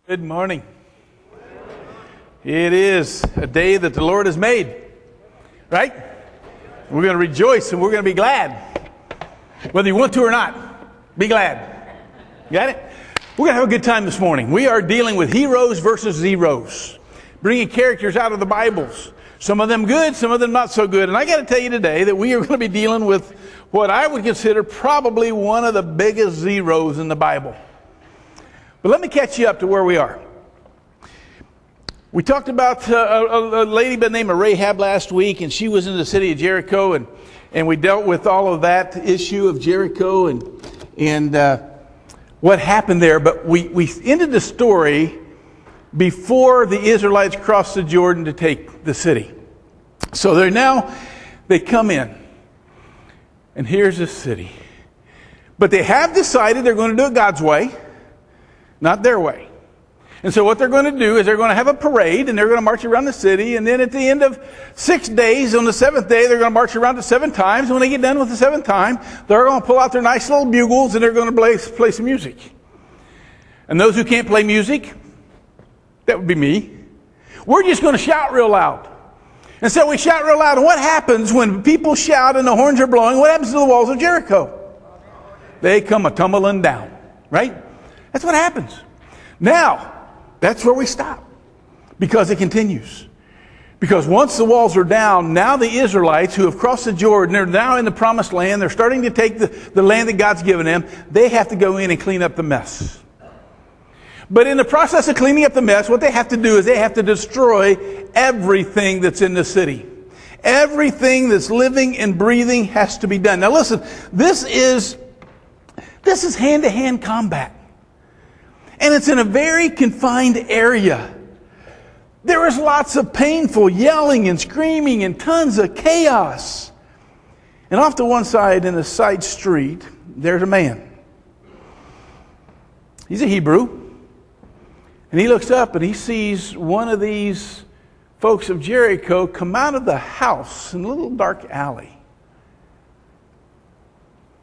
Good morning. It is a day that the Lord has made, right? We're going to rejoice and we're going to be glad. Whether you want to or not, be glad. Got it? We're going to have a good time this morning. We are dealing with heroes versus zeros, bringing characters out of the Bibles. Some of them good, some of them not so good. And I got to tell you today that we are going to be dealing with what I would consider probably one of the biggest zeros in the Bible. But let me catch you up to where we are. We talked about a lady by the name of Rahab last week, and she was in the city of Jericho, and we dealt with all of that issue of Jericho and what happened there. But we ended the story before the Israelites crossed the Jordan to take the city. So they come in, and here's the city. But they have decided they're going to do it God's way, not their way. And so what they're going to do is they're going to have a parade, and they're going to march around the city, and then at the end of 6 days, on the seventh day, they're going to march around it 7 times. And when they get done with the 7th time, they're going to pull out their nice little bugles, and they're going to play some music. And those who can't play music, that would be me, we're just going to shout real loud. And so we shout real loud, and what happens when people shout and the horns are blowing? What happens to the walls of Jericho? They come a-tumbling down, right? That's what happens. Now, that's where we stop, because it continues. Because once the walls are down, now the Israelites who have crossed the Jordan, they're now in the promised land, they're starting to take the land that God's given them, they have to go in and clean up the mess. But in the process of cleaning up the mess, what they have to do is they have to destroy everything that's in the city. Everything that's living and breathing has to be done. Now listen, this is hand-to-hand combat. And it's in a very confined area. There is lots of painful yelling and screaming and tons of chaos. And off to one side in a side street, there's a man. He's a Hebrew. And he looks up and he sees one of these folks of Jericho come out of the house in a little dark alley.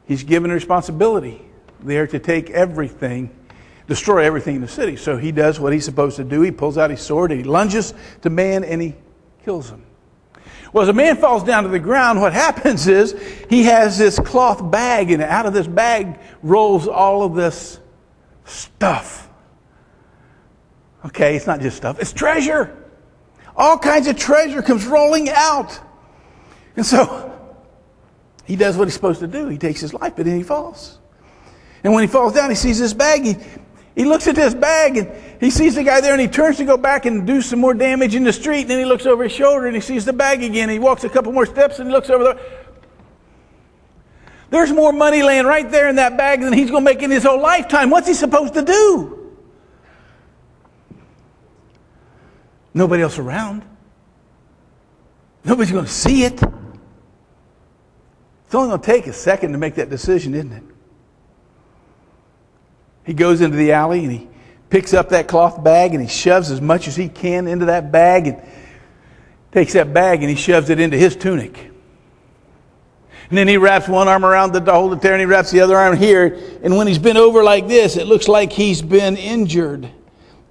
He's given a responsibility there to take everything, destroy everything in the city. So he does what he's supposed to do. He pulls out his sword and he lunges to man and he kills him. Well, as the man falls down to the ground, what happens is he has this cloth bag, and out of this bag rolls all of this stuff. Okay, it's not just stuff, it's treasure. All kinds of treasure comes rolling out. And so he does what he's supposed to do. He takes his life, but then he falls. And when he falls down, he sees this bag. He looks at this bag and he sees the guy there, and he turns to go back and do some more damage in the street. And then he looks over his shoulder and he sees the bag again. He walks a couple more steps and he looks over there. There's more money laying right there in that bag than he's going to make in his whole lifetime. What's he supposed to do? Nobody else around. Nobody's going to see it. It's only going to take a second to make that decision, isn't it? He goes into the alley and he picks up that cloth bag and he shoves as much as he can into that bag, and takes that bag and he shoves it into his tunic. And then he wraps one arm around to hold it there, and he wraps the other arm here. And when he's bent over like this, it looks like he's been injured.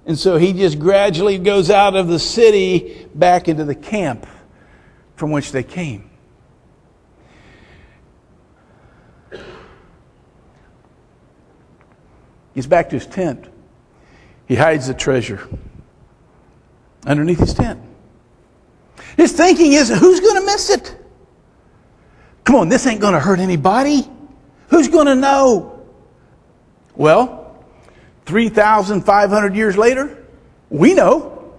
And so he just gradually goes out of the city back into the camp from which they came. Gets back to his tent. He hides the treasure underneath his tent. His thinking is, who's going to miss it? Come on, this ain't going to hurt anybody. Who's going to know? Well, 3,500 years later, we know.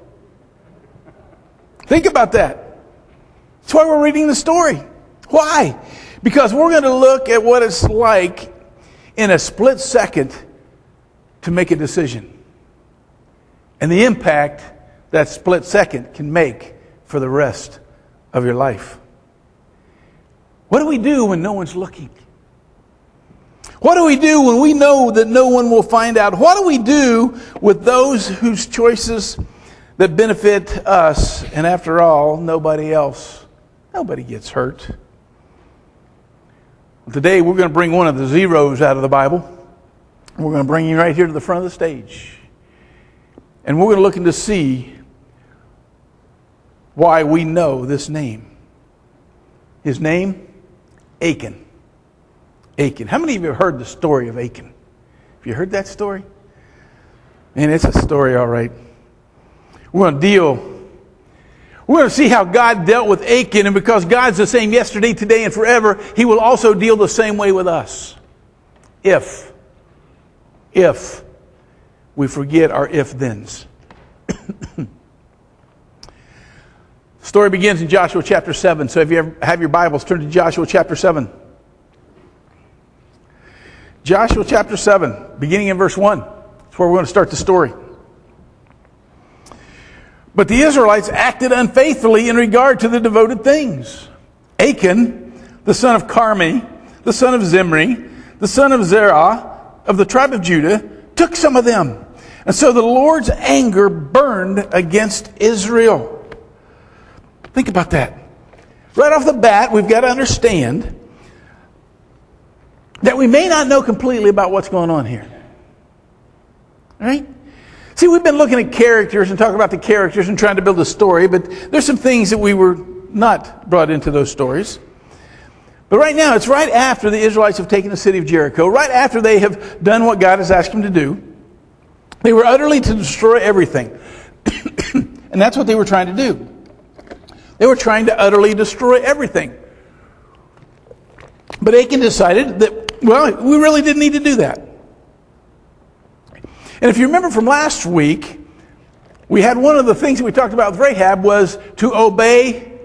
Think about that. That's why we're reading the story. Why? Because we're going to look at what it's like in a split second to make a decision, and the impact that split second can make for the rest of your life. What do we do when no one's looking? What do we do when we know that no one will find out? What do we do with those whose choices that benefit us, and after all, nobody gets hurt? Today we're going to bring one of the zeros out of the Bible. We're going to bring you right here to the front of the stage. And we're going to look into see why we know this name. His name, Achan. Achan. How many of you have heard the story of Achan? Have you heard that story? Man, it's a story, all right. We're going to see how God dealt with Achan, and because God's the same yesterday, today, and forever, He will also deal the same way with us. If we forget our if-thens. The story begins in Joshua chapter 7. So if you have your Bibles, turn to Joshua chapter 7. Joshua chapter 7, beginning in verse 1. That's where we're going to start the story. But the Israelites acted unfaithfully in regard to the devoted things. Achan, the son of Carmi, the son of Zimri, the son of Zerah, of the tribe of Judah, took some of them. And so the Lord's anger burned against Israel. Think about that. Right off the bat, we've got to understand that we may not know completely about what's going on here. All right? See, we've been looking at characters and talking about the characters and trying to build a story, but there's some things that we were not brought into those stories. But right now, it's right after the Israelites have taken the city of Jericho, right after they have done what God has asked them to do. They were utterly to destroy everything. And that's what they were trying to do. They were trying to utterly destroy everything. But Achan decided that, well, we really didn't need to do that. And if you remember from last week, we had one of the things that we talked about with Rahab was to obey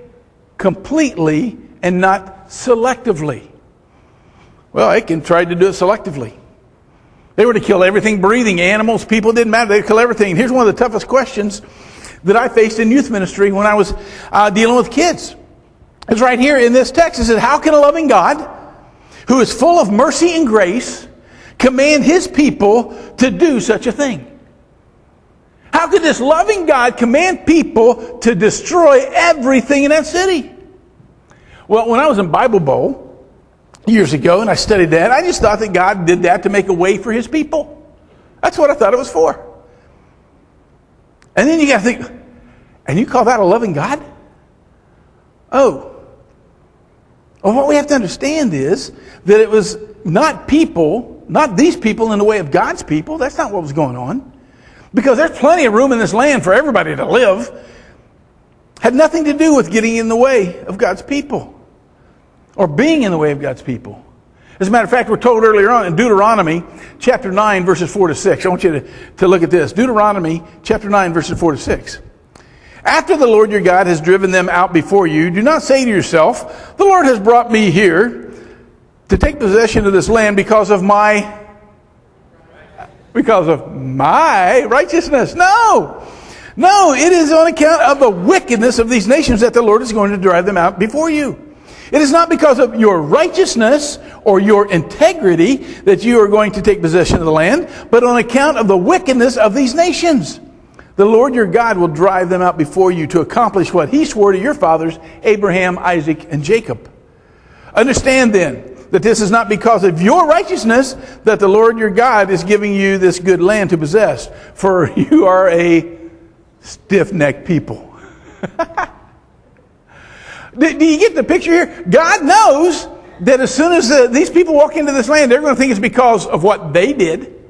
completely and not selectively. Well, Achan tried to do it selectively. They were to kill everything breathing, animals, people, didn't matter. They'd kill everything. And here's one of the toughest questions that I faced in youth ministry when I was dealing with kids. It's right here in this text. It says, how can a loving God, who is full of mercy and grace, command His people to do such a thing? How could this loving God command people to destroy everything in that city? Well, when I was in Bible Bowl years ago and I studied that, I just thought that God did that to make a way for His people. That's what I thought it was for. And then you got to think, and you call that a loving God? Oh. Well, what we have to understand is that it was not people, not these people in the way of God's people. That's not what was going on. Because there's plenty of room in this land for everybody to live. Had nothing to do with getting in the way of God's people. Or being in the way of God's people. As a matter of fact, we're told earlier on in Deuteronomy chapter 9, verses 4 to 6. I want you to look at this. Deuteronomy chapter 9, verses 4 to 6. After the Lord your God has driven them out before you, do not say to yourself, the Lord has brought me here to take possession of this land because of my righteousness. No, it is on account of the wickedness of these nations that the Lord is going to drive them out before you. It is not because of your righteousness or your integrity that you are going to take possession of the land, but on account of the wickedness of these nations. The Lord your God will drive them out before you to accomplish what He swore to your fathers, Abraham, Isaac, and Jacob. Understand then that this is not because of your righteousness that the Lord your God is giving you this good land to possess, for you are a stiff-necked people. Do you get the picture here? God knows that as soon as these people walk into this land, they're going to think it's because of what they did.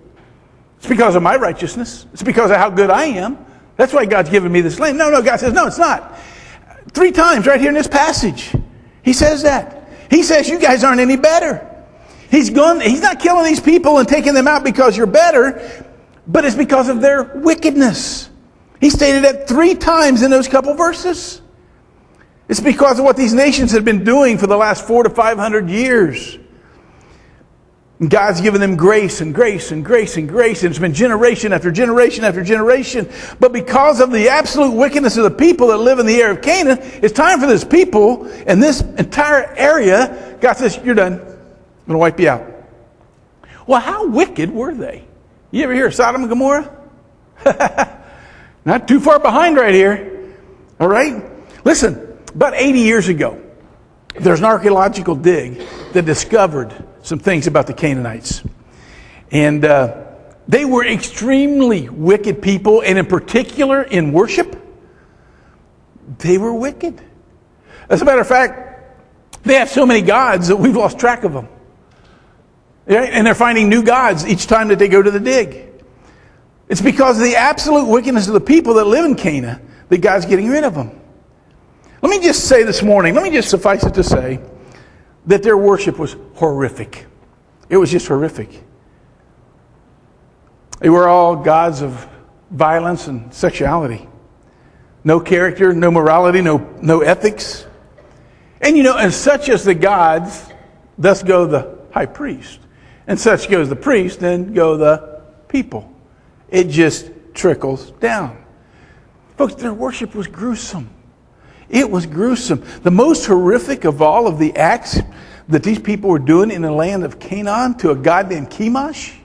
It's because of my righteousness. It's because of how good I am. That's why God's given me this land. No, God says, no, it's not. 3 times right here in this passage, He says that. He says, you guys aren't any better. He's not killing these people and taking them out because you're better, but it's because of their wickedness. He stated that 3 times in those couple verses. It's because of what these nations have been doing for the last 400 to 500 years. And God's given them grace and grace and grace and grace. And it's been generation after generation after generation. But because of the absolute wickedness of the people that live in the area of Canaan, it's time for this people and this entire area. God says, you're done. I'm going to wipe you out. Well, how wicked were they? You ever hear of Sodom and Gomorrah? Not too far behind right here. All right? Listen. About 80 years ago, there's an archaeological dig that discovered some things about the Canaanites. And They were extremely wicked people, and in particular in worship, they were wicked. As a matter of fact, they have so many gods that we've lost track of them. Right? And they're finding new gods each time that they go to the dig. It's because of the absolute wickedness of the people that live in Canaan that God's getting rid of them. Let me just say this morning, let me just suffice it to say that their worship was horrific. It was just horrific. They were all gods of violence and sexuality. No character, no morality, no ethics. And and such as the gods, thus go the high priest. And such goes the priest, then go the people. It just trickles down. Folks, their worship was gruesome. It was gruesome. The most horrific of all of the acts that these people were doing in the land of Canaan to a god named Chemosh,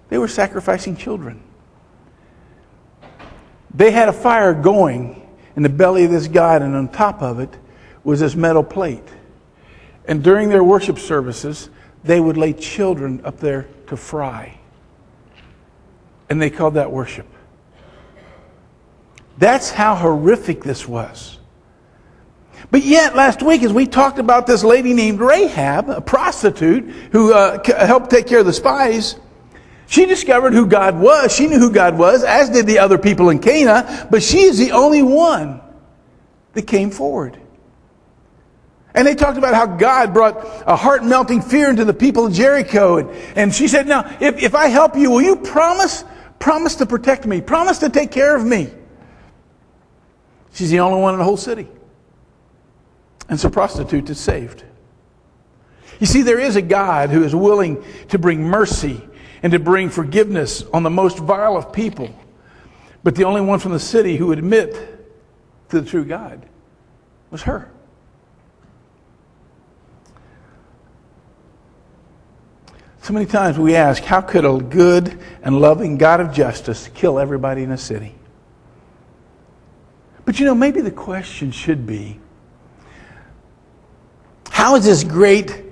they were sacrificing children. They had a fire going in the belly of this god, and on top of it was this metal plate. And during their worship services, they would lay children up there to fry. And they called that worship. That's how horrific this was. But yet, last week, as we talked about this lady named Rahab, a prostitute who helped take care of the spies, she discovered who God was. She knew who God was, as did the other people in Canaan, but she is the only one that came forward. And they talked about how God brought a heart-melting fear into the people of Jericho. And she said, now, if I help you, will you promise to protect me? Promise to take care of me. She's the only one in the whole city. And so prostitute is saved. You see, there is a God who is willing to bring mercy and to bring forgiveness on the most vile of people. But the only one from the city who would admit to the true God was her. So many times we ask, how could a good and loving God of justice kill everybody in a city? But maybe the question should be, how is this great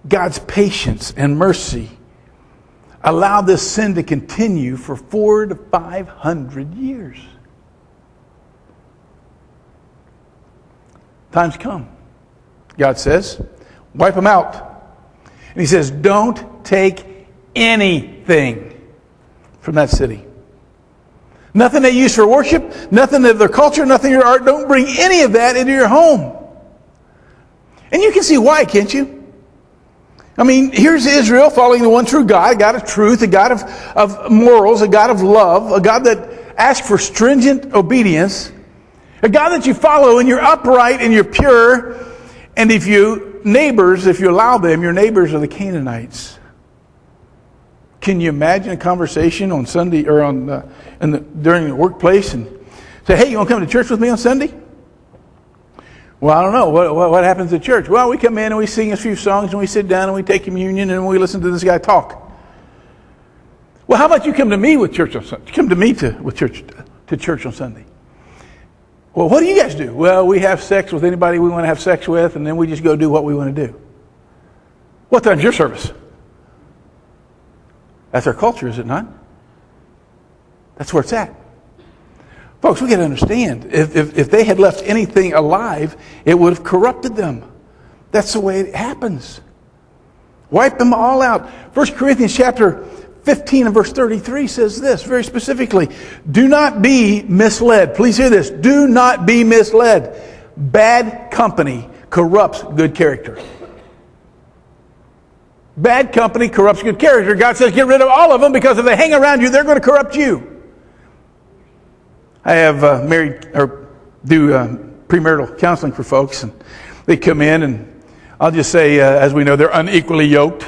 God's patience and mercy allow this sin to continue for 400 to 500 years? Times come. God says, wipe them out. And he says, don't take anything from that city. Nothing they use for worship, nothing of their culture, nothing of their art. Don't bring any of that into your home. And you can see why, can't you? I mean, here's Israel following the one true God, a God of truth, a God of morals, a God of love, a God that asks for stringent obedience, a God that you follow and you're upright and you're pure. And if you allow them, your neighbors are the Canaanites. Can you imagine a conversation on Sunday or during the workplace and say, hey, you want to come to church with me on Sunday? Well, I don't know. What happens at church? Well, we come in and we sing a few songs and we sit down and we take communion and we listen to this guy talk. Well, how about you come to me with church on Sunday? Come to me to church on Sunday. Well, what do you guys do? Well, we have sex with anybody we want to have sex with, and then we just go do what we want to do. What time's your service? That's our culture, is it not? That's where it's at. Folks, we got to understand, if they had left anything alive, it would have corrupted them. That's the way it happens. Wipe them all out. 1 Corinthians chapter 15 and verse 33 says this very specifically. Do not be misled. Please hear this. Do not be misled. Bad company corrupts good character. Bad company corrupts good character. God says get rid of all of them because if they hang around you, they're going to corrupt you. I have do premarital counseling for folks, and they come in, and I'll just say, as we know, they're unequally yoked,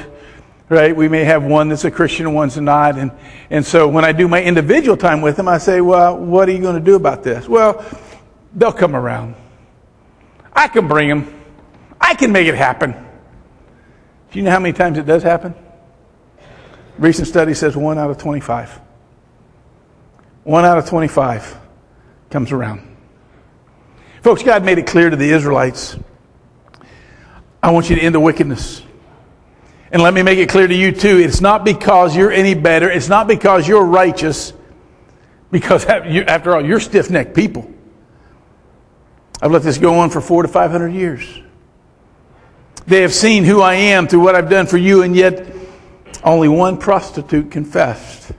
right? We may have one that's a Christian and one's not, and so when I do my individual time with them, I say, well, what are you going to do about this? Well, they'll come around. I can bring them. I can make it happen. Do you know how many times it does happen? Recent study says 1 out of 25. 1 out of 25 comes around. Folks, God made it clear to the Israelites, I want you to end the wickedness. And let me make it clear to you too, it's not because you're any better. It's not because you're righteous. Because after all, you're stiff-necked people. I've let this go on for 400 to 500 years. They have seen who I am through what I've done for you, and yet only one prostitute confessed.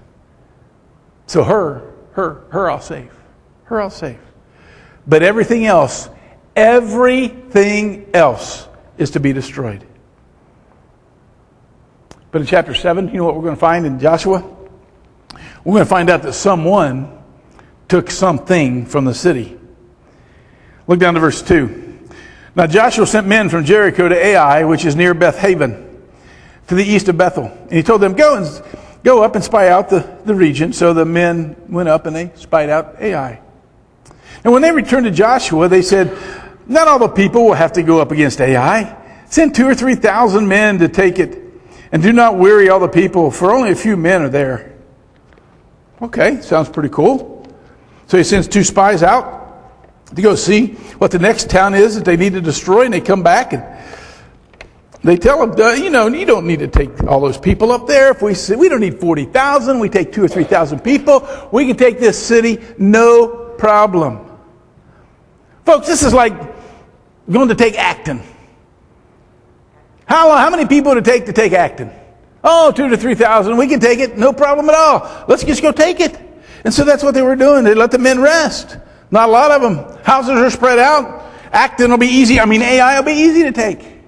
So her I'll save. Her I'll save. But everything else is to be destroyed. But in chapter 7, you know what we're going to find in Joshua? We're going to find out that someone took something from the city. Look down to verse 2. Now Joshua sent men from Jericho to Ai, which is near Beth Haven, to the east of Bethel. And he told them, go up and spy out the region. So the men went up and they spied out Ai. And when they returned to Joshua, they said, not all the people will have to go up against Ai. Send 2,000 or 3,000 men to take it. And do not weary all the people, for only a few men are there. Okay, sounds pretty cool. So he sends 2 spies out to go see what the next town is that they need to destroy. And they come back and they tell them, you don't need to take all those people up there. If we don't need 40,000, we take 2,000 or 3,000 people. We can take this city, no problem. Folks, this is like going to take Acton. How many people would it take Acton? Oh, 2,000 to 3,000. We can take it. No problem at all. Let's just go take it. And so that's what they were doing. They let the men rest. Not a lot of them. Houses are spread out. Acton will be easy. Ai will be easy to take.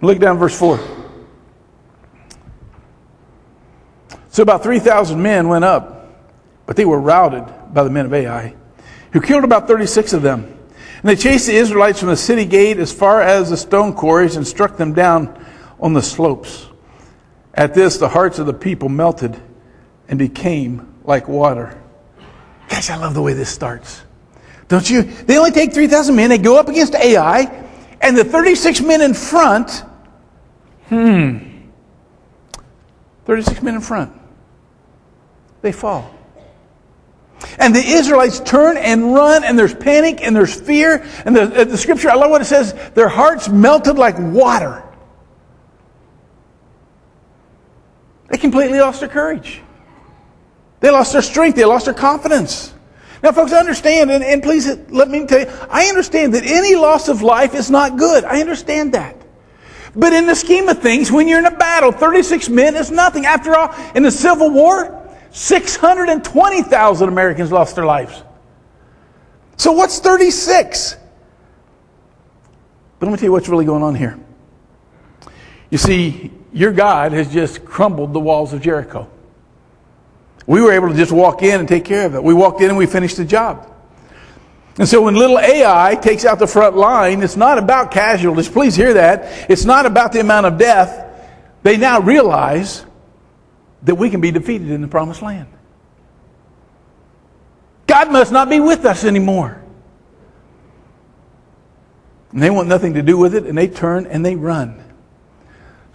Look down verse 4. So about 3,000 men went up, but they were routed by the men of Ai, who killed about 36 of them. And they chased the Israelites from the city gate as far as the stone quarries and struck them down on the slopes. At this, the hearts of the people melted and became like water. Gosh, I love the way this starts. Don't you? They only take 3,000 men. They go up against Ai, and the 36 men in front, 36 men in front, they fall. And the Israelites turn and run, and there's panic and there's fear. And the scripture, I love what it says, their hearts melted like water. They completely lost their courage. They lost their strength. They lost their confidence. Now, folks, I understand, and please let me tell you, I understand that any loss of life is not good. I understand that. But in the scheme of things, when you're in a battle, 36 men is nothing. After all, in the Civil War, 620,000 Americans lost their lives. So what's 36? But let me tell you what's really going on here. You see, your God has just crumbled the walls of Jericho. We were able to just walk in and take care of it. We walked in and we finished the job. And so when little Ai takes out the front line, it's not about casualties. Please hear that. It's not about the amount of death. They now realize that we can be defeated in the promised land. God must not be with us anymore. And they want nothing to do with it, and they turn and they run.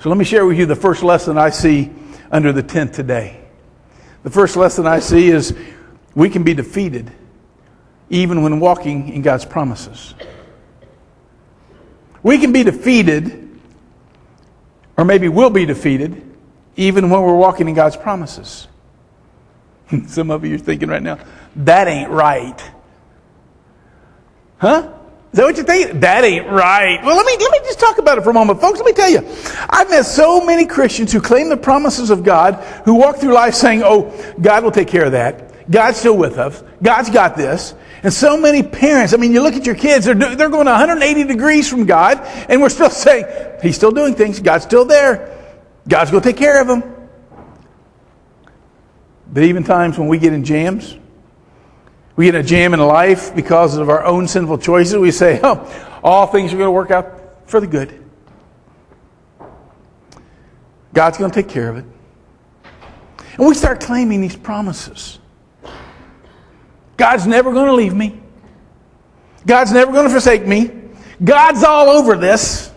So let me share with you the first lesson I see under the tent today. The first lesson I see is we can be defeated even when walking in God's promises. We can be defeated, or maybe will be defeated, even when we're walking in God's promises. Some of you are thinking right now, that ain't right. Huh? Is that what you're thinking? That ain't right. Well, let me just talk about it for a moment. Folks, let me tell you. I've met so many Christians who claim the promises of God, who walk through life saying, oh, God will take care of that. God's still with us. God's got this. And so many parents, you look at your kids, they're going 180 degrees from God, and we're still saying, He's still doing things. God's still there. God's going to take care of them. But even times when we get in jams, we get in a jam in life because of our own sinful choices, we say, oh, all things are going to work out for the good. God's going to take care of it. And we start claiming these promises. God's never going to leave me. God's never going to forsake me. God's all over this.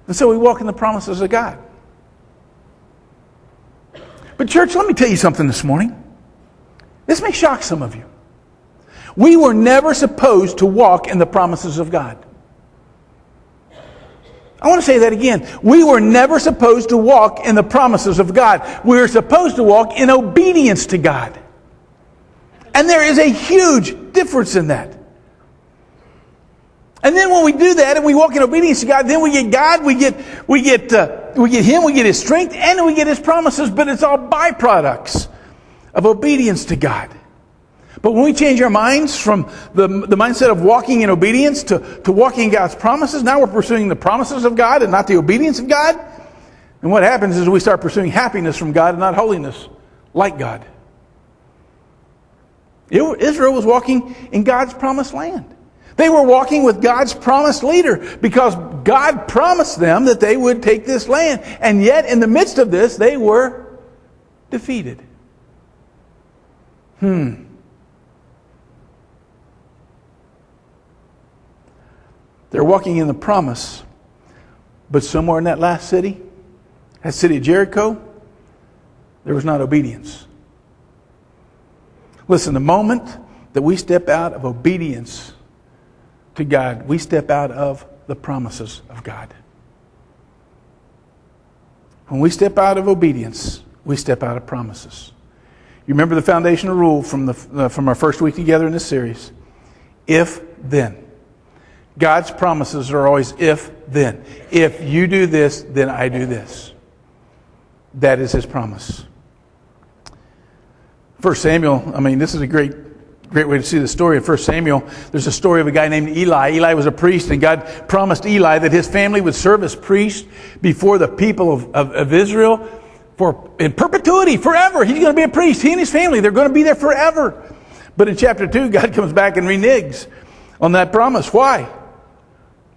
And so we walk in the promises of God. But church, let me tell you something this morning. This may shock some of you. We were never supposed to walk in the promises of God. I want to say that again. We were never supposed to walk in the promises of God. We were supposed to walk in obedience to God. And there is a huge difference in that. And then when we do that and we walk in obedience to God, then we get God, we get Him, we get His strength, and we get His promises. But it's all byproducts of obedience to God. But when we change our minds from the mindset of walking in obedience to walking in God's promises, now we're pursuing the promises of God and not the obedience of God. And what happens is we start pursuing happiness from God and not holiness like God. Israel was walking in God's promised land. They were walking with God's promised leader because God promised them that they would take this land. And yet, in the midst of this, they were defeated. They're walking in the promise, but somewhere in that last city, that city of Jericho, there was not obedience. Listen, the moment that we step out of obedience to God, we step out of the promises of God. When we step out of obedience, we step out of promises. You remember the foundational rule from our first week together in this series? If then. God's promises are always if then. If you do this, then I do this. That is His promise. 1 Samuel, this is a great way to see the story of 1 Samuel. There's a story of a guy named Eli. Eli was a priest, and God promised Eli that his family would serve as priest before the people of Israel in perpetuity, forever. He's going to be a priest. He and his family, they're going to be there forever. But in chapter 2, God comes back and reneges on that promise. Why?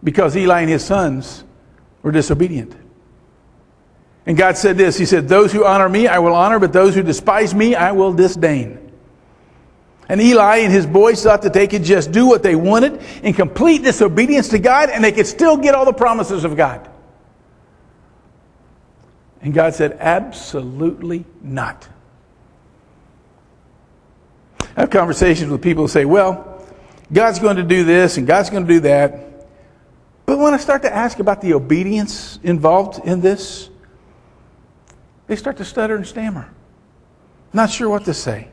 Because Eli and his sons were disobedient. And God said this, He said, those who honor me, I will honor, but those who despise me, I will disdain. And Eli and his boys thought that they could just do what they wanted in complete disobedience to God, and they could still get all the promises of God. And God said, absolutely not. I have conversations with people who say, well, God's going to do this and God's going to do that. But when I start to ask about the obedience involved in this, they start to stutter and stammer. Not sure what to say.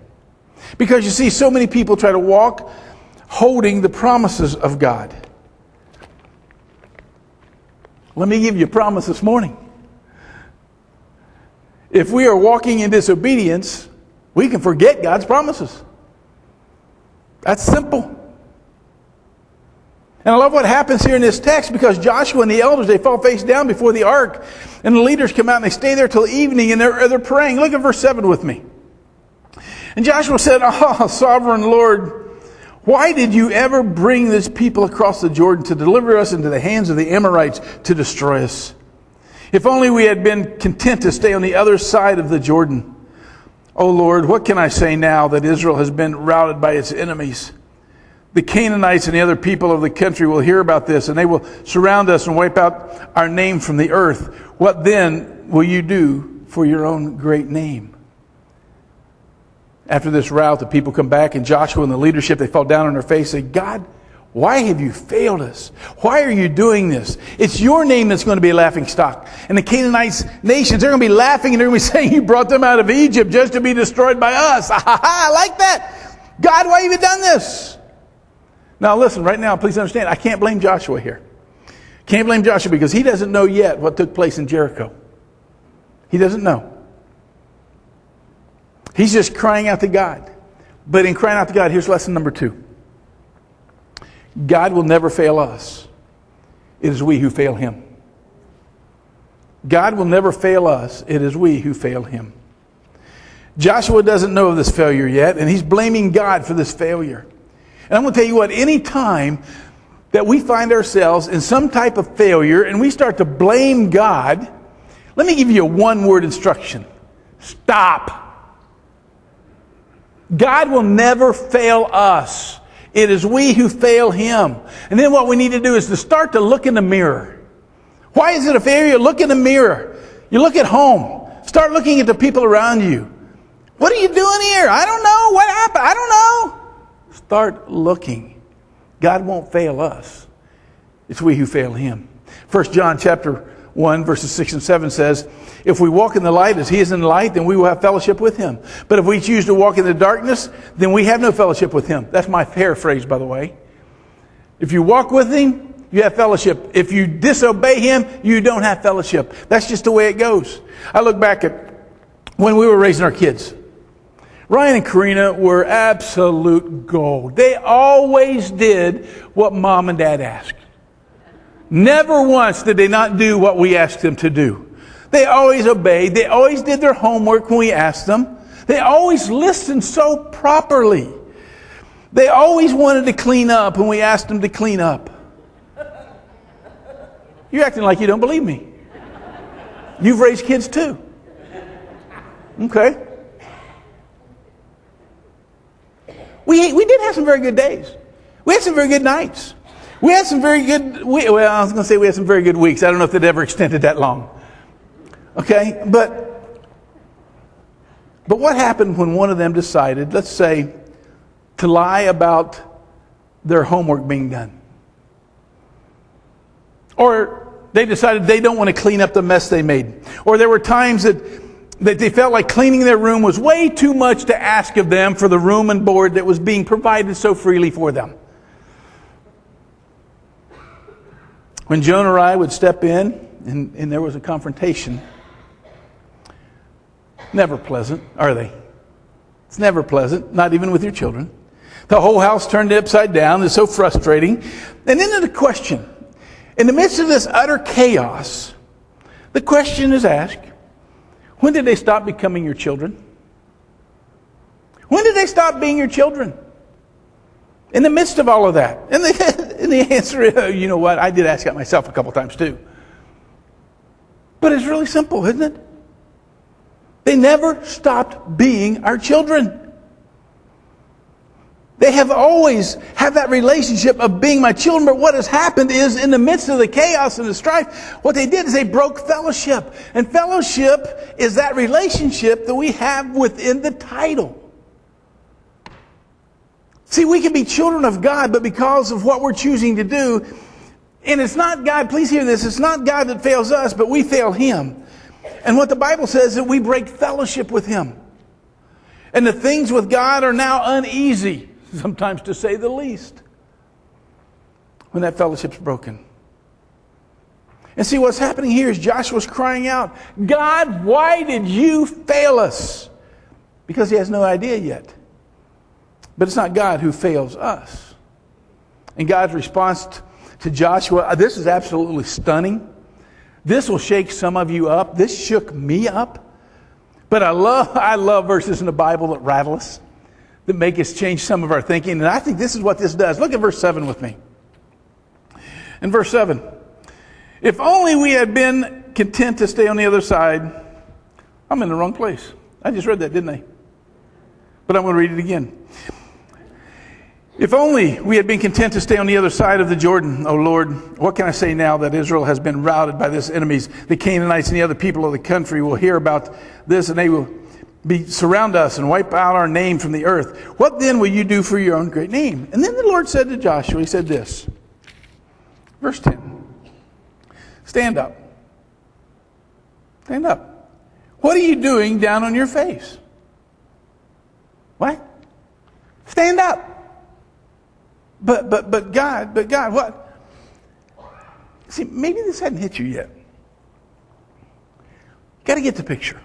Because you see, so many people try to walk holding the promises of God. Let me give you a promise this morning. If we are walking in disobedience, we can forget God's promises. That's simple. And I love what happens here in this text, because Joshua and the elders, they fall face down before the ark. And the leaders come out and they stay there till evening, and they're praying. Look at verse 7 with me. And Joshua said, "Oh, sovereign Lord, why did you ever bring this people across the Jordan to deliver us into the hands of the Amorites to destroy us? If only we had been content to stay on the other side of the Jordan. Oh Lord, what can I say now that Israel has been routed by its enemies? The Canaanites and the other people of the country will hear about this, and they will surround us and wipe out our name from the earth. What then will you do for your own great name?" After this rout, the people come back, and Joshua and the leadership, they fall down on their face and say, "God, why have you failed us? Why are you doing this? It's your name that's going to be a laughing stock. And the Canaanites nations, they're going to be laughing, and they're going to be saying, you brought them out of Egypt just to be destroyed by us. I like that. God, why have you done this?" Now listen, right now, please understand, I can't blame Joshua here. Can't blame Joshua because he doesn't know yet what took place in Jericho. He doesn't know. He's just crying out to God. But in crying out to God, here's lesson number 2. God will never fail us. It is we who fail Him. God will never fail us. It is we who fail Him. Joshua doesn't know of this failure yet, and he's blaming God for this failure. And I'm going to tell you what, any time that we find ourselves in some type of failure and we start to blame God, let me give you a one-word instruction. Stop. God will never fail us. It is we who fail Him. And then what we need to do is to start to look in the mirror. Why is it a failure? Look in the mirror. You look at home. Start looking at the people around you. What are you doing here? I don't know. What happened? I don't know. Start looking. God won't fail us. It's we who fail Him. 1 John chapter 1, verses 6 and 7 says, if we walk in the light as he is in the light, then we will have fellowship with him. But if we choose to walk in the darkness, then we have no fellowship with him. That's my paraphrase, by the way. If you walk with him, you have fellowship. If you disobey him, you don't have fellowship. That's just the way it goes. I look back at when we were raising our kids. Ryan and Karina were absolute gold. They always did what mom and dad asked. Never once did they not do what we asked them to do. They always obeyed. They always did their homework when we asked them. They always listened so properly. They always wanted to clean up when we asked them to clean up. You're acting like you don't believe me. You've raised kids too. Okay. We did have some very good days. We had some very good nights. We had some very good, well, I was going to say we had some very good weeks. I don't know if it ever extended that long. Okay, but what happened when one of them decided, let's say, to lie about their homework being done? Or they decided they don't want to clean up the mess they made. Or there were times that they felt like cleaning their room was way too much to ask of them for the room and board that was being provided so freely for them. When Joan or I would step in and there was a confrontation, never pleasant, are they? It's never pleasant, not even with your children. The whole house turned upside down. It's so frustrating. And then the question, in the midst of this utter chaos, the question is asked, when did they stop becoming your children? When did they stop being your children? In the midst of all of that. And the answer is, you know what, I did ask that myself a couple times too. But it's really simple, isn't it? They never stopped being our children. They have always had that relationship of being my children, but what has happened is in the midst of the chaos and the strife, what they did is they broke fellowship. And fellowship is that relationship that we have within the title. See, we can be children of God, but because of what we're choosing to do, and it's not God, please hear this, it's not God that fails us, but we fail him. And what the Bible says is that we break fellowship with him. And the things with God are now uneasy, sometimes to say the least, when that fellowship's broken. And see, what's happening here is Joshua's crying out, God, why did you fail us? Because he has no idea yet. But it's not God who fails us. And God's response to Joshua, this is absolutely stunning. This will shake some of you up. This shook me up. But I love verses in the Bible that rattle us, that make us change some of our thinking. And I think this is what this does. Look at verse 7 with me. In verse 7, if only we had been content to stay on the other side. I'm in the wrong place. I just read that, didn't I? But I'm going to read it again. If only we had been content to stay on the other side of the Jordan, O Lord, what can I say now that Israel has been routed by this enemies? The Canaanites and the other people of the country will hear about this, and they will surround us and wipe out our name from the earth. What then will you do for your own great name? And then the Lord said to Joshua, he said this, verse 10, stand up. Stand up. What are you doing down on your face? What? Stand up. But God, what? See, maybe this hadn't hit you yet. Got to get the picture.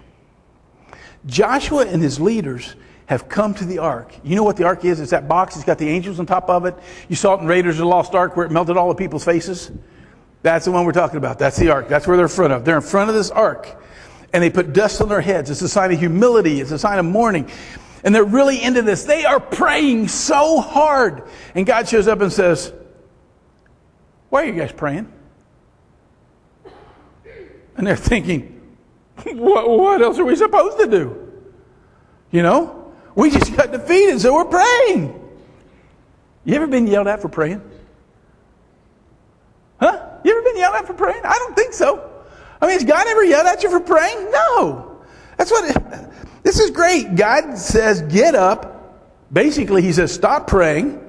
Joshua and his leaders have come to the ark. You know what the ark is? It's that box. It's got the angels on top of it. You saw it in Raiders of the Lost Ark where it melted all the people's faces. That's the one we're talking about. That's the ark. That's where they're in front of. They're in front of this ark. And they put dust on their heads. It's a sign of humility. It's a sign of mourning. And they're really into this. They are praying so hard. And God shows up and says, why are you guys praying? And they're thinking, what else are we supposed to do? You know, we just got defeated, so we're praying. You ever been yelled at for praying? Huh? You ever been yelled at for praying? I don't think so. I mean, has God ever yelled at you for praying? No. This is great. God says, get up. Basically, he says, stop praying.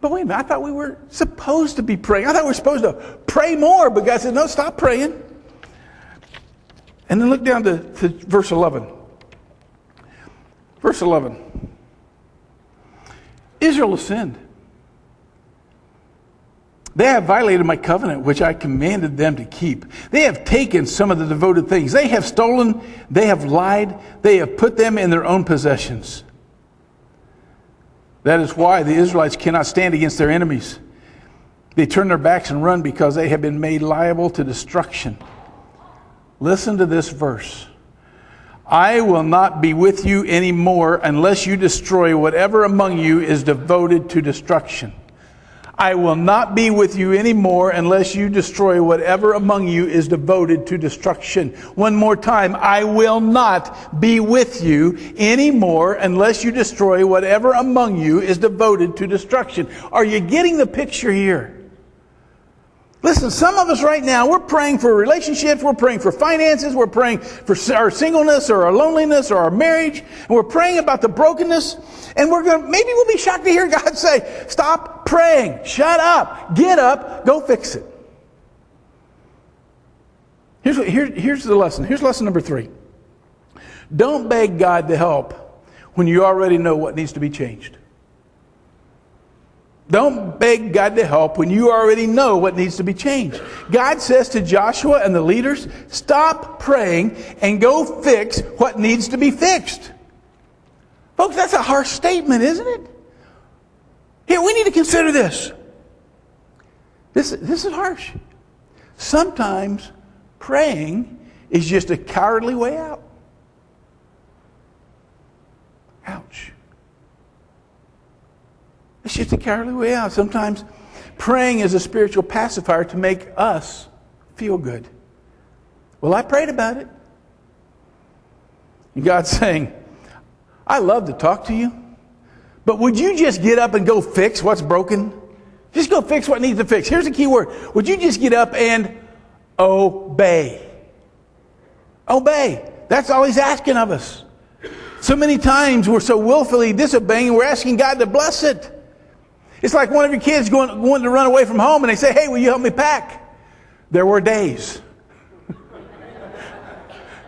But wait a minute, I thought we were supposed to be praying. I thought we were supposed to pray more, but God said, no, stop praying. And then look down to verse 11. Verse 11. Israel has sinned. They have violated my covenant, which I commanded them to keep. They have taken some of the devoted things. They have stolen. They have lied. They have put them in their own possessions. That is why the Israelites cannot stand against their enemies. They turn their backs and run because they have been made liable to destruction. Listen to this verse. I will not be with you anymore unless you destroy whatever among you is devoted to destruction. I will not be with you anymore unless you destroy whatever among you is devoted to destruction. One more time. I will not be with you anymore unless you destroy whatever among you is devoted to destruction. Are you getting the picture here? Listen, some of us right now, we're praying for relationships, we're praying for finances, we're praying for our singleness or our loneliness or our marriage, and we're praying about the brokenness, and maybe we'll be shocked to hear God say, stop praying, shut up, get up, go fix it. Here's the lesson. Here's lesson number 3. Don't beg God to help when you already know what needs to be changed. Don't beg God to help when you already know what needs to be changed. God says to Joshua and the leaders, stop praying and go fix what needs to be fixed. Folks, that's a harsh statement, isn't it? Here, we need to consider this. This is harsh. Sometimes praying is just a cowardly way out. Ouch. It's just a cowardly way out. Sometimes praying is a spiritual pacifier to make us feel good. Well, I prayed about it. And God's saying, I love to talk to you, but would you just get up and go fix what's broken? Just go fix what needs to fix. Here's the key word. Would you just get up and obey? Obey. That's all He's asking of us. So many times we're so willfully disobeying, we're asking God to bless it. It's like one of your kids wanting to run away from home and they say, hey, will you help me pack? There were days.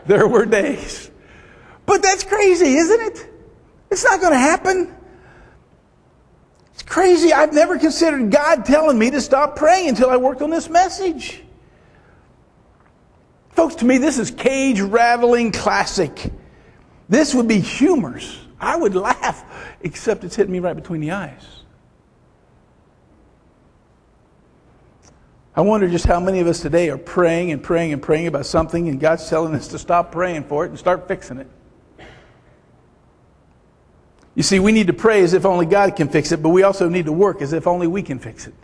There were days. But that's crazy, isn't it? It's not going to happen. It's crazy. I've never considered God telling me to stop praying until I worked on this message. Folks, to me, this is cage-rattling classic. This would be humorous. I would laugh, except it's hitting me right between the eyes. I wonder just how many of us today are praying and praying and praying about something, and God's telling us to stop praying for it and start fixing it. You see, we need to pray as if only God can fix it, but we also need to work as if only we can fix it.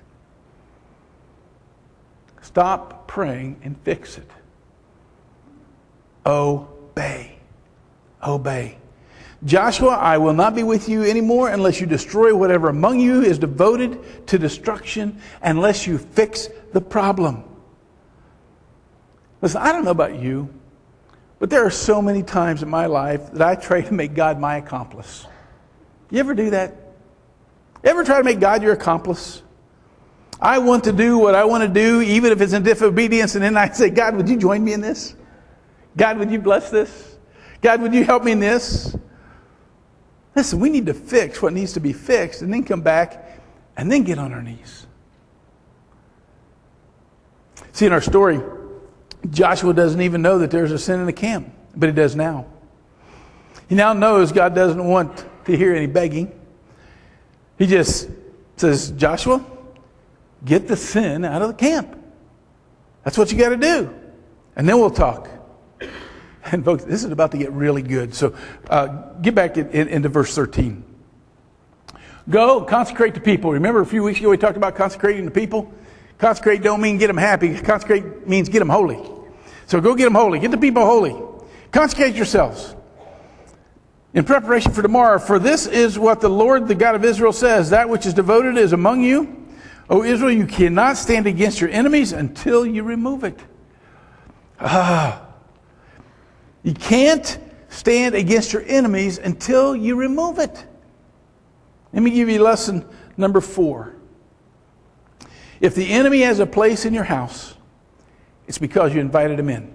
Stop praying and fix it. Obey. Obey. Joshua, I will not be with you anymore unless you destroy whatever among you is devoted to destruction, unless you fix the problem. Listen, I don't know about you, but there are so many times in my life that I try to make God my accomplice. You ever do that? You ever try to make God your accomplice? I want to do what I want to do, even if it's in disobedience, and then I say, God, would you join me in this? God, would you bless this? God, would you help me in this? Listen, we need to fix what needs to be fixed and then come back and then get on our knees. See, in our story, Joshua doesn't even know that there's a sin in the camp, but he does now. He now knows God doesn't want to hear any begging. He just says, Joshua, get the sin out of the camp. That's what you got to do. And then we'll talk. And folks, this is about to get really good. So get back into verse 13. Go, consecrate the people. Remember a few weeks ago we talked about consecrating the people? Consecrate don't mean get them happy. Consecrate means get them holy. So go get them holy. Get the people holy. Consecrate yourselves in preparation for tomorrow. For this is what the Lord, the God of Israel, says. That which is devoted is among you. O Israel, you cannot stand against your enemies until you remove it. You can't stand against your enemies until you remove it. Let me give you lesson number 4. If the enemy has a place in your house, it's because you invited him in.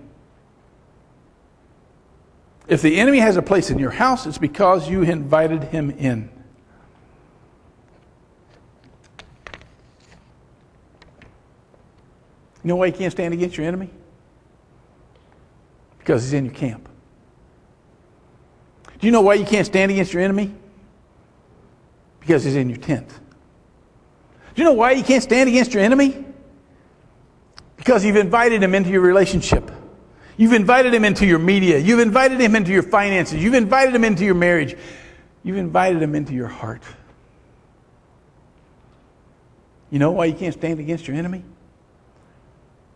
If the enemy has a place in your house, it's because you invited him in. You know why you can't stand against your enemy? Because he's in your camp. Do you know why you can't stand against your enemy? Because he's in your tent. Do you know why you can't stand against your enemy? Because you've invited him into your relationship. You've invited him into your media. You've invited him into your finances. You've invited him into your marriage. You've invited him into your heart. You know why you can't stand against your enemy?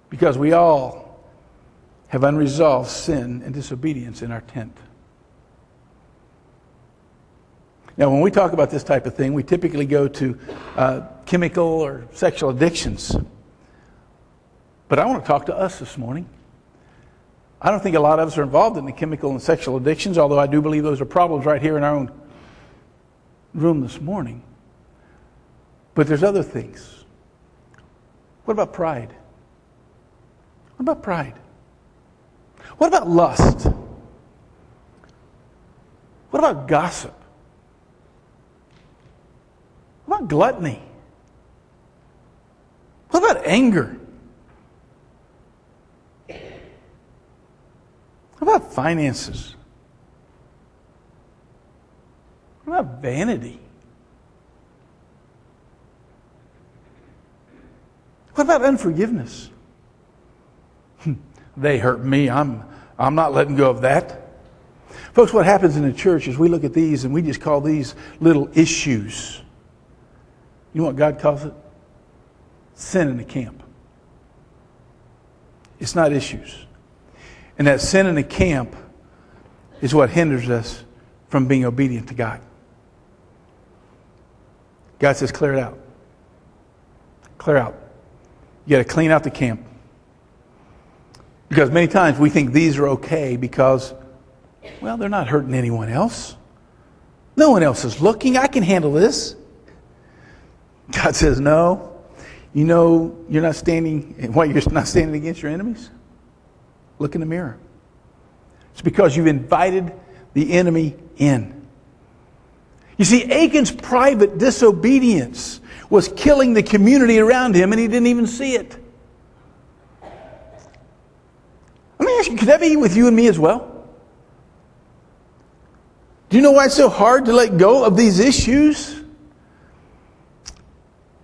Because we all have unresolved sin and disobedience in our tent. Now, when we talk about this type of thing, we typically go to chemical or sexual addictions. But I want to talk to us this morning. I don't think a lot of us are involved in the chemical and sexual addictions, although I do believe those are problems right here in our own room this morning. But there's other things. What about pride? What about pride? What about lust? What about gossip? What about gluttony? What about anger? What about finances? What about vanity? What about unforgiveness? They hurt me. I'm not letting go of that. Folks, what happens in the church is we look at these and we just call these little issues. You know what God calls it? Sin in the camp. It's not issues. And that sin in the camp is what hinders us from being obedient to God. God says, clear it out. Clear out. You got to clean out the camp. Because many times we think these are okay because, well, they're not hurting anyone else. No one else is looking. I can handle this. God says, no. You know you're not standing, why you're not standing against your enemies? Look in the mirror. It's because you've invited the enemy in. You see, Achan's private disobedience was killing the community around him, and he didn't even see it. Let me ask you, could that be with you and me as well? Do you know why it's so hard to let go of these issues?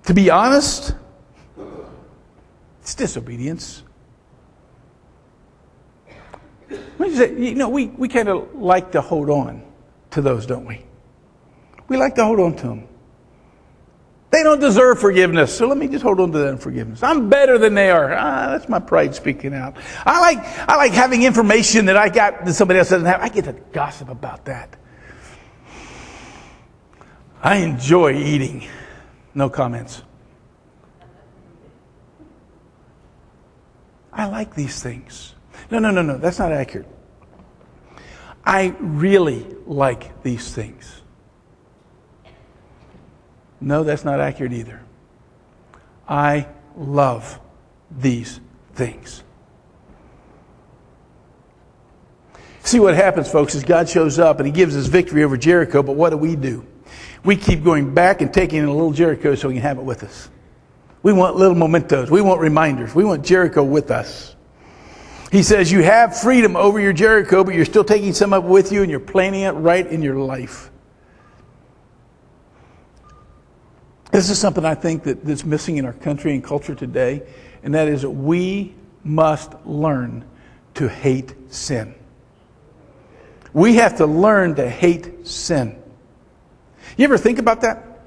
To be honest, it's disobedience. You know, we kind of like to hold on to those, don't we? We like to hold on to them. They don't deserve forgiveness, so let me just hold on to that unforgiveness. I'm better than they are. That's my pride speaking out. I like having information that I got that somebody else doesn't have. I get to gossip about that. I enjoy eating. No comments. I like these things. No. That's not accurate. I really like these things. No, that's not accurate either. I love these things. See what happens, folks, is God shows up and he gives us victory over Jericho, but what do? We keep going back and taking in a little Jericho so we can have it with us. We want little mementos. We want reminders. We want Jericho with us. He says you have freedom over your Jericho, but you're still taking some up with you and you're planting it right in your life. This is something I think that's missing in our country and culture today, and that is that we must learn to hate sin. We have to learn to hate sin. You ever think about that?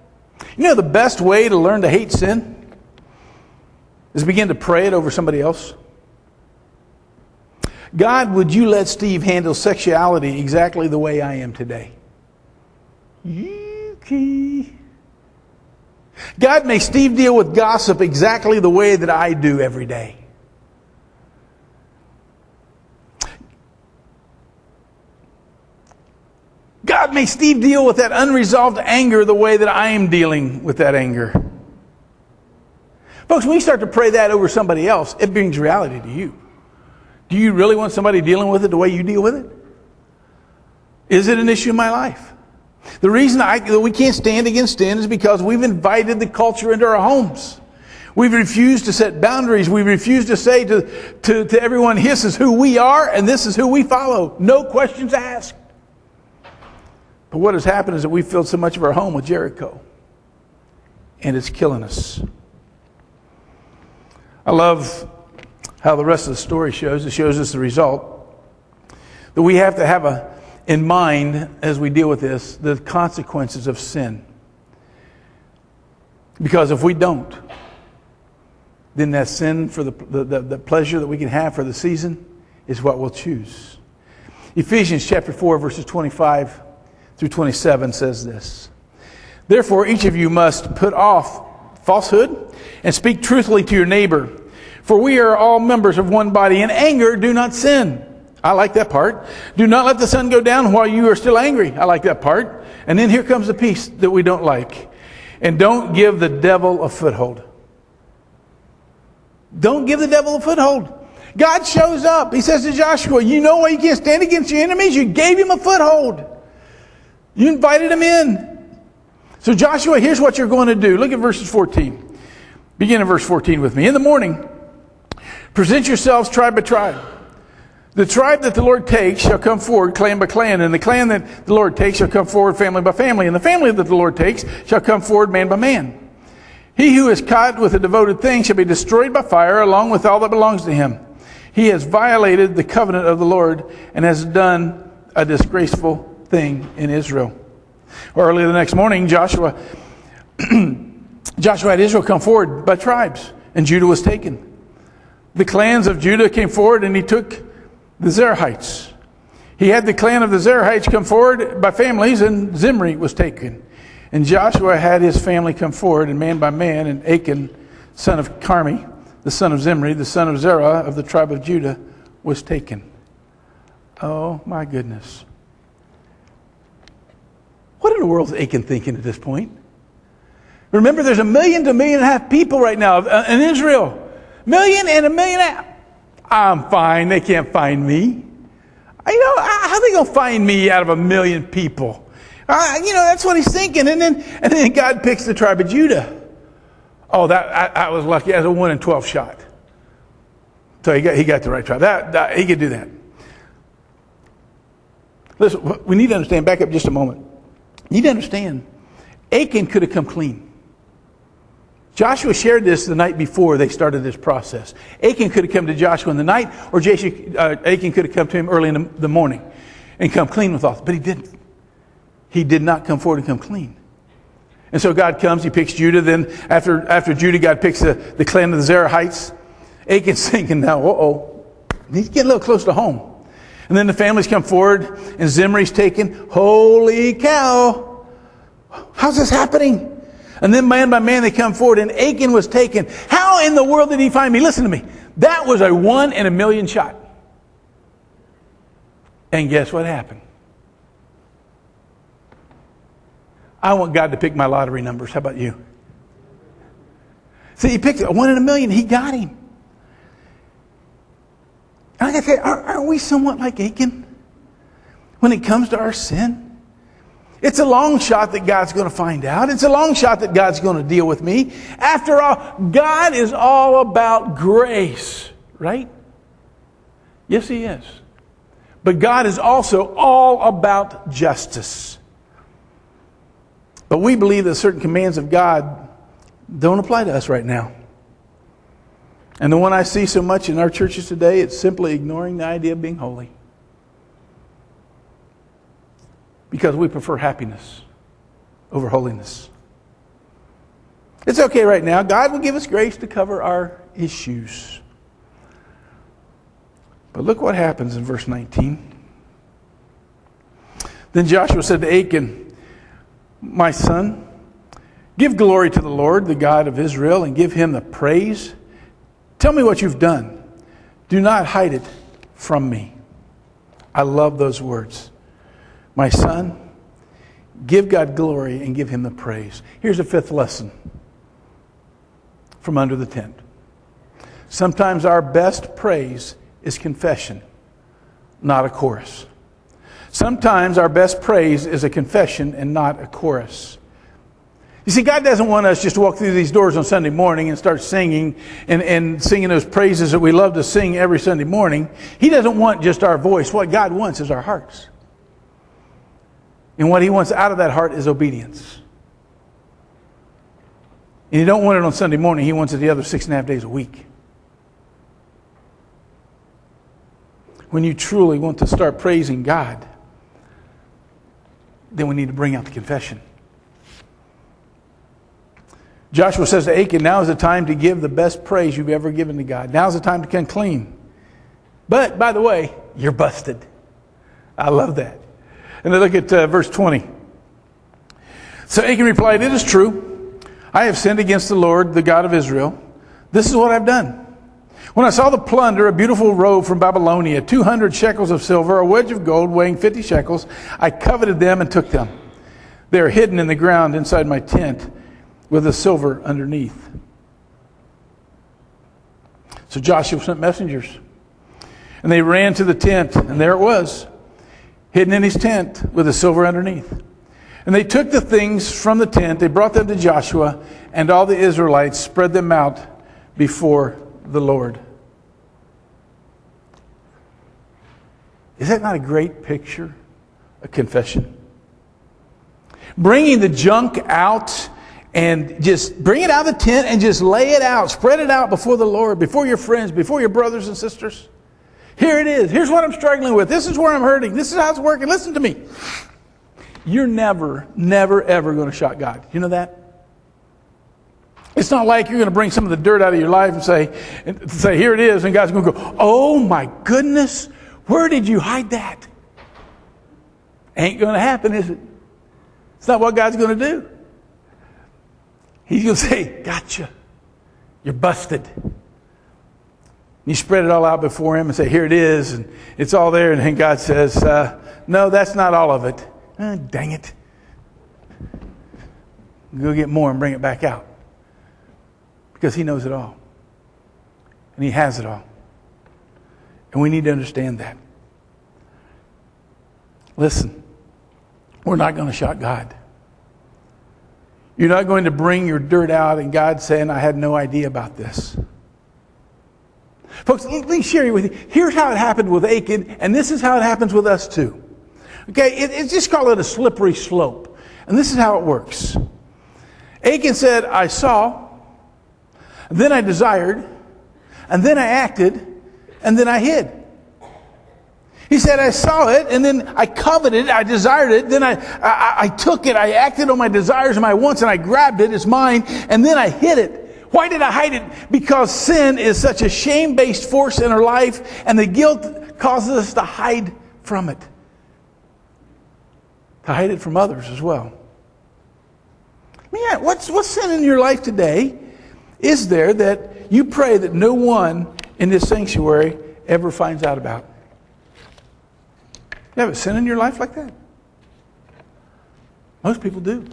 You know the best way to learn to hate sin is begin to pray it over somebody else. God, would you let Steve handle sexuality exactly the way I am today? Okay. God, may Steve deal with gossip exactly the way that I do every day. God, may Steve deal with that unresolved anger the way that I am dealing with that anger. Folks, when you start to pray that over somebody else, it brings reality to you. Do you really want somebody dealing with it the way you deal with it? Is it an issue in my life? The reason that we can't stand against sin is because we've invited the culture into our homes. We've refused to set boundaries. We've refused to say to everyone, this is who we are and this is who we follow. No questions asked. But what has happened is that we've filled so much of our home with Jericho. And it's killing us. I love how the rest of the story shows. It shows us the result. That we have to have in mind, as we deal with this, the consequences of sin. Because if we don't, then that sin for the pleasure that we can have for the season is what we'll choose. Ephesians chapter 4, verses 25 through 27 says this. Therefore, each of you must put off falsehood and speak truthfully to your neighbor. For we are all members of one body. In anger, do not sin. I like that part. Do not let the sun go down while you are still angry. I like that part. And then here comes the piece that we don't like. And don't give the devil a foothold. Don't give the devil a foothold. God shows up. He says to Joshua, you know why you can't stand against your enemies? You gave him a foothold. You invited him in. So Joshua, here's what you're going to do. Look at verses 14. Begin in verse 14 with me. In the morning, present yourselves tribe by tribe. The tribe that the Lord takes shall come forward clan by clan, and the clan that the Lord takes shall come forward family by family, and the family that the Lord takes shall come forward man by man. He who is caught with a devoted thing shall be destroyed by fire, along with all that belongs to him. He has violated the covenant of the Lord and has done a disgraceful thing in Israel. Early the next morning, Joshua had Israel come forward by tribes, and Judah was taken. The clans of Judah came forward, and he took the Zerahites. He had the clan of the Zerahites come forward by families, and Zimri was taken. And Joshua had his family come forward, and man by man, and Achan, son of Carmi, the son of Zimri, the son of Zerah of the tribe of Judah, was taken. Oh my goodness. What in the world is Achan thinking at this point? Remember, there's 1 million to 1.5 million people right now in Israel. 1 million and 1.5 million. I'm fine. They can't find me. How are they going to find me out of 1 million people? That's what he's thinking. And then God picks the tribe of Judah. Oh, I was lucky. That was a 1 in 12 shot. So he got the right tribe. He could do that. Listen, we need to understand. Back up just a moment. You need to understand. Achan could have come clean. Joshua shared this the night before they started this process. Achan could have come to Joshua in the night, or Achan could have come to him early in the morning and come clean with all. But he didn't. He did not come forward and come clean. And so God comes, he picks Judah. Then after Judah, God picks the clan of the Zerahites. Achan's thinking now, he's getting a little close to home. And then the families come forward, and Zimri's taken. Holy cow! How's this happening? And then man by man they come forward, and Achan was taken. How in the world did he find me? Listen to me. That was a 1 in 1 million shot. And guess what happened? I want God to pick my lottery numbers. How about you? See, he picked a 1 in 1 million. He got him. And I got to say, aren't we somewhat like Achan when it comes to our sin? It's a long shot that God's going to find out. It's a long shot that God's going to deal with me. After all, God is all about grace, right? Yes, he is. But God is also all about justice. But we believe that certain commands of God don't apply to us right now. And the one I see so much in our churches today, it's simply ignoring the idea of being holy. Because we prefer happiness over holiness. It's okay right now. God will give us grace to cover our issues. But look what happens in verse 19. Then Joshua said to Achan, my son, give glory to the Lord, the God of Israel, and give him the praise. Tell me what you've done. Do not hide it from me. I love those words. My son, give God glory and give him the praise. Here's a fifth lesson from under the tent. Sometimes our best praise is confession, not a chorus. Sometimes our best praise is a confession and not a chorus. You see, God doesn't want us just to walk through these doors on Sunday morning and start singing and singing those praises that we love to sing every Sunday morning. He doesn't want just our voice. What God wants is our hearts. And what He wants out of that heart is obedience. And He don't want it on Sunday morning. He wants it the other 6.5 days a week. When you truly want to start praising God, then we need to bring out the confession. Joshua says to Achan, now is the time to give the best praise you've ever given to God. Now is the time to come clean. But, by the way, you're busted. I love that. And then look at verse 20. So Achan replied, it is true. I have sinned against the Lord, the God of Israel. This is what I've done. When I saw the plunder, a beautiful robe from Babylonia, 200 shekels of silver, a wedge of gold weighing 50 shekels, I coveted them and took them. They are hidden in the ground inside my tent with the silver underneath. So Joshua sent messengers. And they ran to the tent, and there it was, hidden in his tent with the silver underneath. And they took the things from the tent, they brought them to Joshua, and all the Israelites spread them out before the Lord. Is that not a great picture? A confession. Bringing the junk out and just bring it out of the tent and just lay it out. Spread it out before the Lord, before your friends, before your brothers and sisters. Here it is. Here's what I'm struggling with. This is where I'm hurting. This is how it's working. Listen to me. You're never, ever going to shock God. You know that? It's not like you're going to bring some of the dirt out of your life and say, here it is. And God's going to go, oh my goodness, where did you hide that? Ain't going to happen, is it? It's not what God's going to do. He's going to say, gotcha. You're busted. You spread it all out before Him and say, here it is. And it's all there. And then God says, no, that's not all of it. Dang it. Go get more and bring it back out. Because He knows it all. And He has it all. And we need to understand that. Listen, we're not going to shock God. You're not going to bring your dirt out and God saying, I had no idea about this. Folks, let me share with you. Here's how it happened with Achan, and this is how it happens with us too. Okay, it's just call it a slippery slope. And this is how it works. Achan said, I saw, then I desired, and then I acted, and then I hid. He said, I saw it, and then I coveted it, I desired it, then I took it, I acted on my desires and my wants, and I grabbed it, it's mine, and then I hid it. Why did I hide it? Because sin is such a shame-based force in our life, and the guilt causes us to hide from it. To hide it from others as well. Man, what's sin in your life today is there that you pray that no one in this sanctuary ever finds out about? You have a sin in your life like that? Most people do.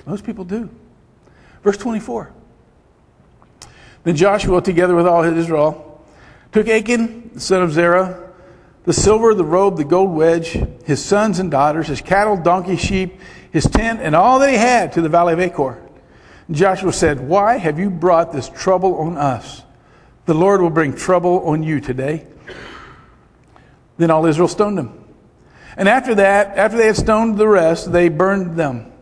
Most people do. Verse 24. Then Joshua, together with all Israel, took Achan, the son of Zerah, the silver, the robe, the gold wedge, his sons and daughters, his cattle, donkey, sheep, his tent, and all that he had to the valley of Achor. And Joshua said, why have you brought this trouble on us? The Lord will bring trouble on you today. Then all Israel stoned him. And after that, after they had stoned the rest, they burned them.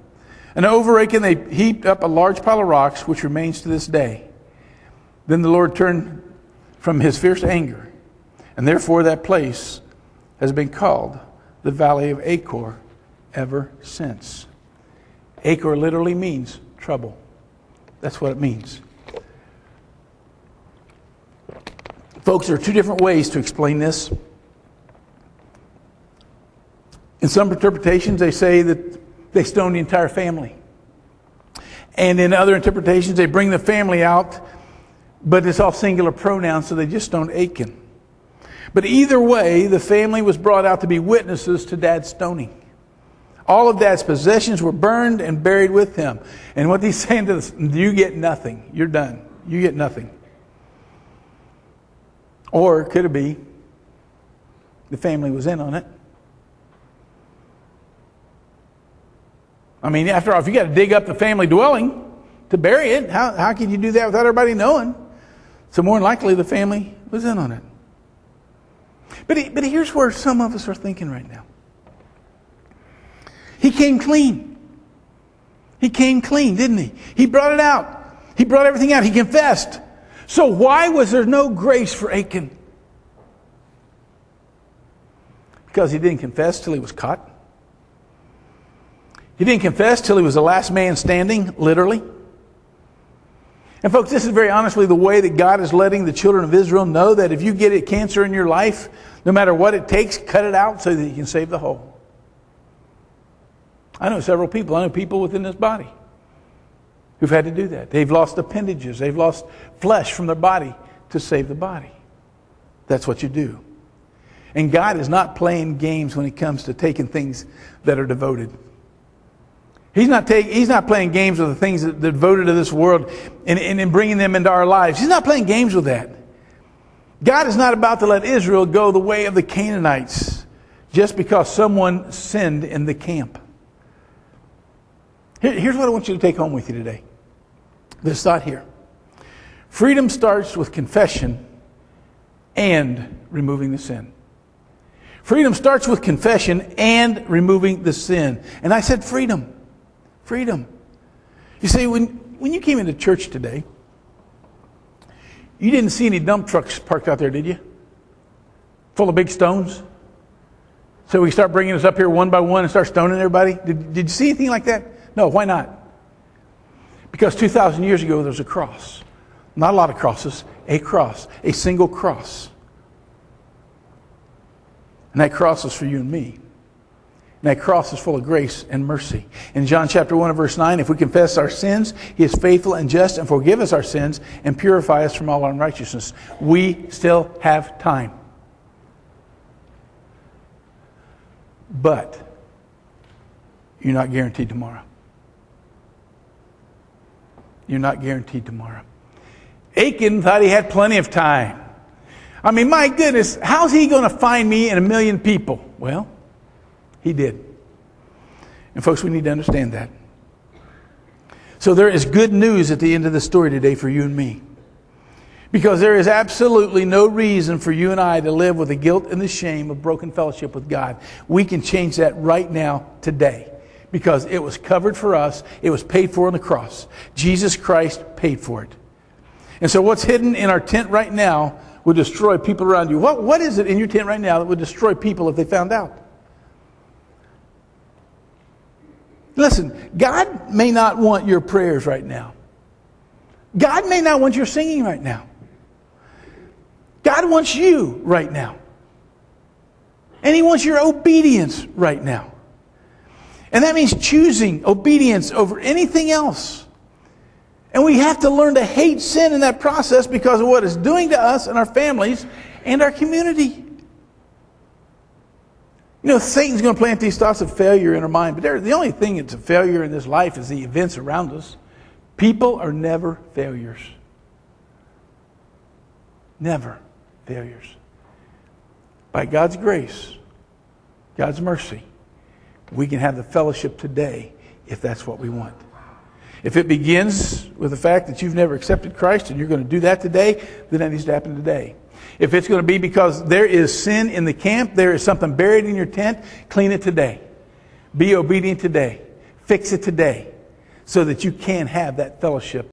And over Achan they heaped up a large pile of rocks, which remains to this day. Then the Lord turned from His fierce anger, and therefore that place has been called the Valley of Achor ever since. Achor literally means trouble. That's what it means. Folks, there are two different ways to explain this. In some interpretations, they say that they stoned the entire family. And in other interpretations, they bring the family out, but it's all singular pronouns, so they just stoned Achan. But either way, the family was brought out to be witnesses to Dad's stoning. All of Dad's possessions were burned and buried with him. And what he's saying to us, you get nothing. You're done. You get nothing. Or could it be the family was in on it? I mean, after all, if you got to dig up the family dwelling to bury it, how can you do that without everybody knowing? So more than likely the family was in on it. But here's where some of us are thinking right now. He came clean. He came clean, didn't he? He brought it out. He brought everything out. He confessed. So why was there no grace for Achan? Because he didn't confess till he was caught. He didn't confess till he was the last man standing, literally. And folks, this is very honestly the way that God is letting the children of Israel know that if you get a cancer in your life, no matter what it takes, cut it out so that you can save the whole. I know several people. I know people within this body who've had to do that. They've lost appendages. They've lost flesh from their body to save the body. That's what you do. And God is not playing games when it comes to taking things that are devoted. He's not playing games with the things that are devoted to this world and bringing them into our lives. He's not playing games with that. God is not about to let Israel go the way of the Canaanites just because someone sinned in the camp. Here's what I want you to take home with you today. This thought here. Freedom starts with confession and removing the sin. Freedom starts with confession and removing the sin. And I said freedom. Freedom. You see, when you came into church today, you didn't see any dump trucks parked out there, did you? Full of big stones? So we start bringing us up here one by one and start stoning everybody? Did you see anything like that? No, why not? Because 2,000 years ago there was a cross. Not a lot of crosses. A cross. A single cross. And that cross is for you and me. And that cross is full of grace and mercy. In John chapter 1 and verse 9, if we confess our sins, He is faithful and just and forgive us our sins and purify us from all unrighteousness. We still have time. But you're not guaranteed tomorrow. You're not guaranteed tomorrow. Achan thought he had plenty of time. I mean, my goodness, how's he going to find me and a million people? Well, he did. And folks, we need to understand that. So there is good news at the end of the story today for you and me. Because there is absolutely no reason for you and I to live with the guilt and the shame of broken fellowship with God. We can change that right now, today. Because it was covered for us. It was paid for on the cross. Jesus Christ paid for it. And so what's hidden in our tent right now would destroy people around you. What is it in your tent right now that would destroy people if they found out? Listen, God may not want your prayers right now. God may not want your singing right now. God wants you right now. And He wants your obedience right now. And that means choosing obedience over anything else. And we have to learn to hate sin in that process because of what it's doing to us and our families and our community. You know, Satan's going to plant these thoughts of failure in our mind. But the only thing that's a failure in this life is the events around us. People are never failures. Never failures. By God's grace, God's mercy, we can have the fellowship today if that's what we want. If it begins with the fact that you've never accepted Christ and you're going to do that today, then that needs to happen today. If it's going to be because there is sin in the camp, there is something buried in your tent, clean it today. Be obedient today. Fix it today so that you can have that fellowship.